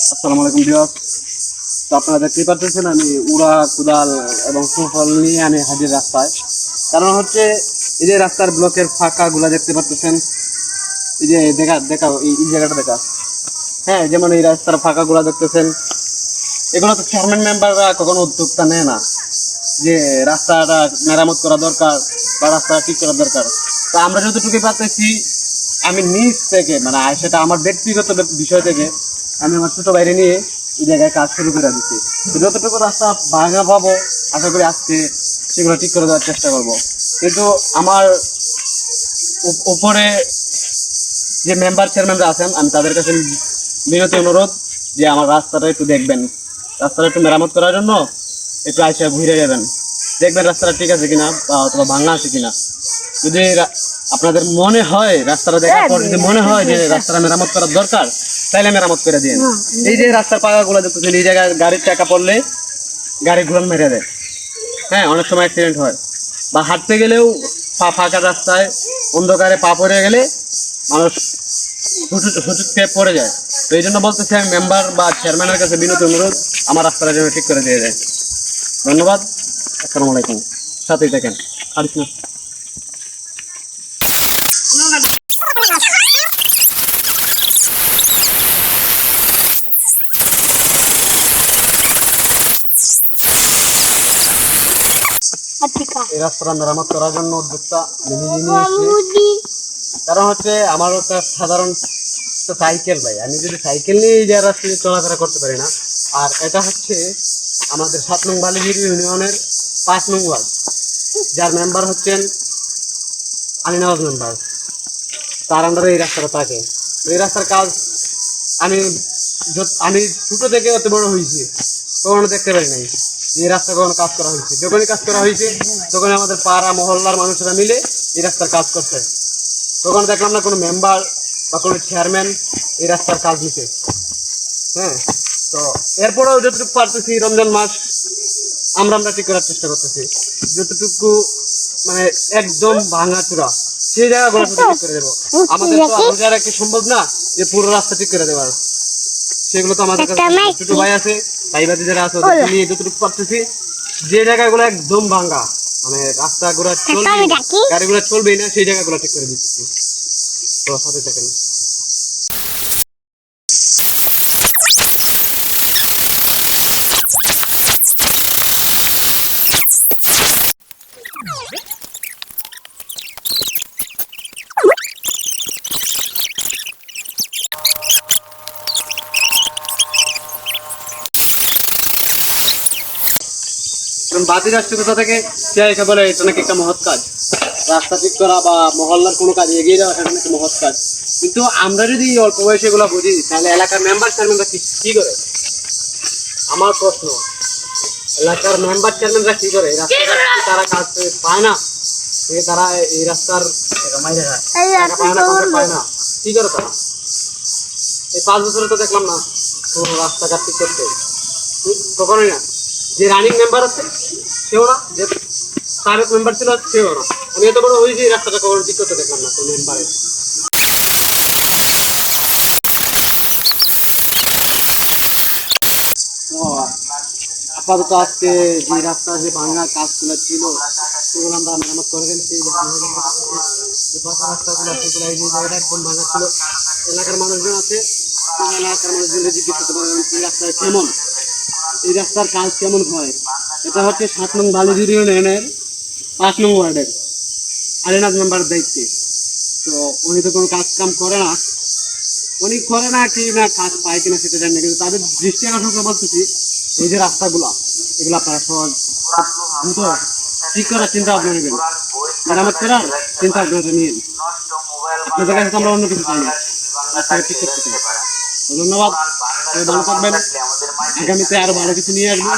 আসসালামু আলাইকুম ভিউয়ার্স। তো আপনারা দেখতেই পাচ্ছেন আমি উড়া কোদাল এবং সুফল নিয়ে আমি হাজির রাস্তায়। কারণ হচ্ছে এই যে রাস্তার ব্লকের ফাঁকাগুলা দেখতে পাচ্ছেন, এই যে দেখা এই জায়গাটা দেখা, হ্যাঁ, যেমন এই রাস্তার ফাঁকাগুলা দেখতেছেন, এগুলো তো চেয়ারম্যান মেম্বাররা কখনো উদ্যোক্তা নেয় না যে রাস্তাটা মেরামত করা দরকার বা রাস্তা ঠিক করা দরকার। তো আমরা যতটুকু পাচ্ছি আমি নিজ থেকে, মানে সেটা আমার ব্যক্তিগত বিষয় থেকে আমি আমার ছোট বাইরে নিয়ে এই জায়গায় কাজ শুরু করে দিচ্ছি। তো যতটুকু রাস্তা ভাঙা পাবো আশা করি আজকে সেগুলো ঠিক করে দেওয়ার চেষ্টা করব। কিন্তু আমার উপরে যে মেম্বার চেয়ারম্যানরা আছেন আমি তাদের কাছে বিনতি অনুরোধ যে আমার রাস্তাটা একটু দেখবেন, রাস্তাটা একটু মেরামত করার জন্য একটু আইসা ঘুরে যাবেন, দেখবেন রাস্তাটা ঠিক আছে কিনা বা অথবা ভাঙা আছে কিনা। যদি আপনাদের মনে হয় রাস্তাটা দেখার পর যদি মনে হয় যে রাস্তাটা মেরামত করার দরকার তাহলে মেরামত করে দিন। এই যে রাস্তার পাকাগুলো দেখতেছেন, এই জায়গায় গাড়ির চাকা পড়লে গাড়ি ঘুরান মেরে দেয়, হ্যাঁ, অনেক সময় অ্যাক্সিডেন্ট হয়। বা হাঁটতে গেলেও ফাঁকা রাস্তায় অন্ধকারে পা পড়ে গেলে মানুষ হুচুট খেয়ে পড়ে যায়। তো এই জন্য বলতেছি আমি মেম্বার বা চেয়ারম্যানের কাছে বিনীত অনুরোধ আমার রাস্তাটা যেন ঠিক করে দিয়ে যায়। ধন্যবাদ। আসসালামু আলাইকুম। সাথেই থাকেন। আরিফ না এই রাস্তাটা মেরামত করার জন্য উদ্যোক্তা নিজে নিয়ে এসেছি। কারণ হচ্ছে আমার একটা সাধারণ সাইকেল, ভাই, আমি যদি সাইকেল নিয়ে এই যে রাস্তায় চলাফেরা করতে পারি না। আর এটা হচ্ছে আমাদের 7 নং বালিগিরি ইউনিয়নের 5 নং ওয়ার্ড, যার মেম্বার হচ্ছেন আলী নওয়াজ মেম্বার, তার আন্ডারে এই রাস্তাটা থাকে। এই রাস্তার কাজ আমি ছোট থেকে অত বড় হয়েছি কখনো দেখতে পারি নাই যে এই রাস্তা কখনো কাজ করা হয়েছে। যখনই কাজ করা হয়েছে তখন আমাদের পাড়া মহল্লার মানুষেরা মিলে এই রাস্তার কাজ করছে। তখন দেখলাম না কোনো মেম্বার বা কোনো চেয়ারম্যান এই রাস্তার কাজ নিতে। হ্যাঁ, তো এরপরেও যতটুকু পারতেছি রমজান মাস আমরা ঠিক করার চেষ্টা করতেছি। যতটুকু মানে একদম ভাঙা চূড়া সেই জায়গাগুলো ঠিক করে দেবো। আমাদের তো রোজা রাখতে সম্ভব না যে পুরো রাস্তা ঠিক করে দেওয়ার, সেগুলো তো আমাদের কাছে ছোট ভাই আছে, ভাইবাদি যারা আছে ওদের নিয়ে যতটুকু পারতেছি। যে জায়গাগুলো একদম ভাঙা, মানে রাস্তাগুলো চলবে, গাড়িগুলো চলবেই না, সেই জায়গাগুলো ঠিক করে দিচ্ছি। তো সাথে থাকেন। বাতি রাষ্ট্রীয়তা থেকে সে বলে এটা নাকি একটা মহৎ কাজ, রাস্তা ঠিক করা বা মহল্লার কোনো কাজে এগিয়ে যাওয়া এটা নাকি মহৎ কাজ। কিন্তু আমরা যদি অল্প বয়সে এগুলো বুঝি তাহলে এলাকার মেম্বার চেয়ারম্যানরা কি করে? আমার প্রশ্ন, এলাকার মেম্বার চেয়ারম্যানরা কি করে? তারা কাজ পায় না, তারা এই রাস্তার পায় না, কি করে তারা? এই 5 বছরে তো দেখলাম না কোনো রাস্তাঘাট ঠিক করতে, কখনোই না। যে রানিং মেম্বার আছে সেও না, যে সাবেক মেম্বার ছিল সেও না। আমি এত বড় হয়েছি এই রাস্তাটা কখনো ঠিক করতে দেখলাম না কোনো মেম্বারের। আপাতত আজকে যে রাস্তা যে ভাঙা কাজগুলো ছিল সেগুলো আমরা মেরামত করে ফেলছি। যে পাকা রাস্তাগুলো সেগুলো এই যে জায়গাটা একদম ভাঙা ছিল, এলাকার মানুষজন আছে, এলাকার মানুষজনকে জিজ্ঞেস করতে পারবেন এই রাস্তায় কেমন, এই রাস্তার কাজ কেমন হয়। এটা হচ্ছে 7 নং বালিগিরি ইউনিয়নের 5 নং ওয়ার্ডের আলী নওয়াজ মেম্বারের দায়িত্বে। তো উনি তো কোনো কাজ কাম করে না, উনি করে না কি না কাজ পায় কিনা সেটা জানি না, কিন্তু তাদের দৃষ্টি আকর্ষণ করে বলতেছি এই যে রাস্তাগুলা এগুলো আপনারা সহজ দ্রুত ঠিক করার চিন্তা ভাবনা নেবেন, মেরামত করার চিন্তা ভাবনাটা নিয়ে। আপনাদের কাছে আমরা অন্য কিছু চাই না, রাস্তাকে ঠিক করতে চাই। ধন্যবাদ, ভালো থাকবেন। আগামীতে আরো ভালো কিছু নিয়ে আসবো।